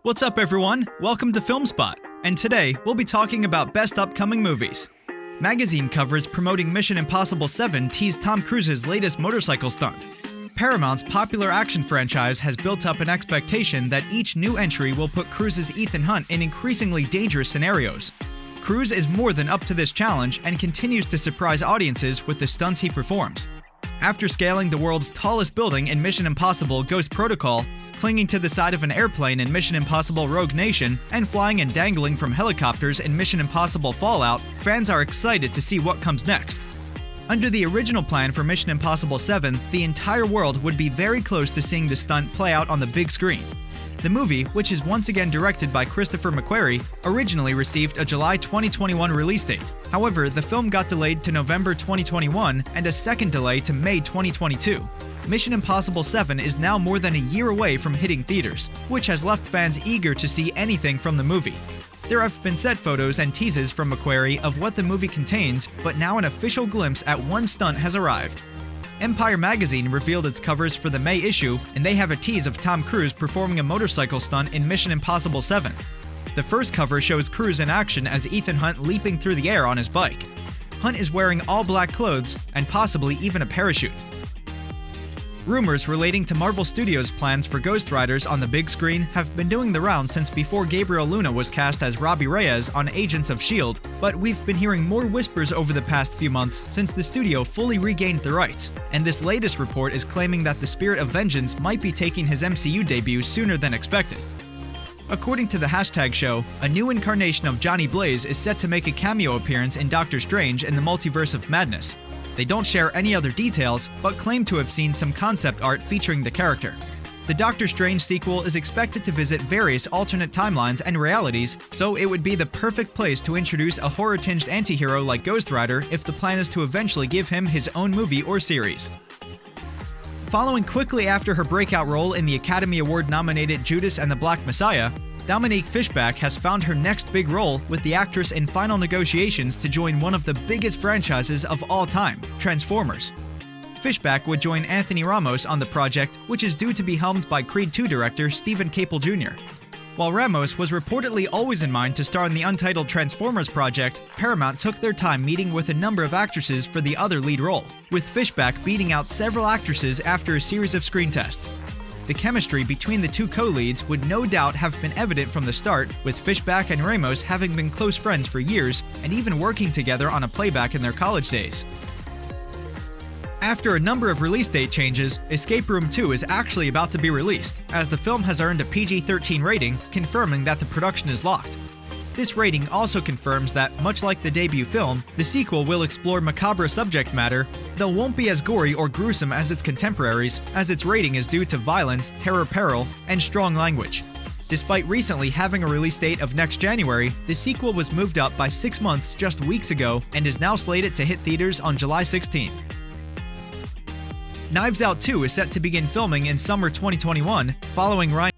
What's up, everyone? Welcome to FilmSpot, and today we'll be talking about best upcoming movies. Magazine covers promoting Mission Impossible 7 tease Tom Cruise's latest motorcycle stunt. Paramount's popular action franchise has built up an expectation that each new entry will put Cruise's Ethan Hunt in increasingly dangerous scenarios. Cruise is more than up to this challenge and continues to surprise audiences with the stunts he performs. After scaling the world's tallest building in Mission Impossible Ghost Protocol, clinging to the side of an airplane in Mission Impossible Rogue Nation, and flying and dangling from helicopters in Mission Impossible Fallout, fans are excited to see what comes next. Under the original plan for Mission Impossible 7, the entire world would be very close to seeing the stunt play out on the big screen. The movie, which is once again directed by Christopher McQuarrie, originally received a July 2021 release date. However, the film got delayed to November 2021 and a second delay to May 2022. Mission Impossible 7 is now more than a year away from hitting theaters, which has left fans eager to see anything from the movie. There have been set photos and teases from McQuarrie of what the movie contains, but now an official glimpse at one stunt has arrived. Empire Magazine revealed its covers for the May issue, and they have a tease of Tom Cruise performing a motorcycle stunt in Mission Impossible 7. The first cover shows Cruise in action as Ethan Hunt leaping through the air on his bike. Hunt is wearing all black clothes and possibly even a parachute. Rumors relating to Marvel Studios' plans for Ghost Riders on the big screen have been doing the rounds since before Gabriel Luna was cast as Robbie Reyes on Agents of S.H.I.E.L.D., but we've been hearing more whispers over the past few months since the studio fully regained the rights, and this latest report is claiming that the Spirit of Vengeance might be taking his MCU debut sooner than expected. According to the Hashtag Show, a new incarnation of Johnny Blaze is set to make a cameo appearance in Doctor Strange in the Multiverse of Madness. They don't share any other details, but claim to have seen some concept art featuring the character. The Doctor Strange sequel is expected to visit various alternate timelines and realities, so it would be the perfect place to introduce a horror-tinged anti-hero like Ghost Rider if the plan is to eventually give him his own movie or series. Following quickly after her breakout role in the Academy Award-nominated Judas and the Black Messiah, Dominique Fishback has found her next big role with the actress in final negotiations to join one of the biggest franchises of all time, Transformers. Fishback would join Anthony Ramos on the project, which is due to be helmed by Creed II director Stephen Caple Jr. While Ramos was reportedly always in mind to star in the untitled Transformers project, Paramount took their time meeting with a number of actresses for the other lead role, with Fishback beating out several actresses after a series of screen tests. The chemistry between the two co-leads would no doubt have been evident from the start, with Fishback and Ramos having been close friends for years and even working together on a playback in their college days. After a number of release date changes, Escape Room 2 is actually about to be released, as the film has earned a PG-13 rating, confirming that the production is locked. This rating also confirms that, much like the debut film, the sequel will explore macabre subject matter, though won't be as gory or gruesome as its contemporaries, as its rating is due to violence, terror peril, and strong language. Despite recently having a release date of next January, the sequel was moved up by 6 months just weeks ago and is now slated to hit theaters on July 16th. Knives Out 2 is set to begin filming in summer 2021, following Ryan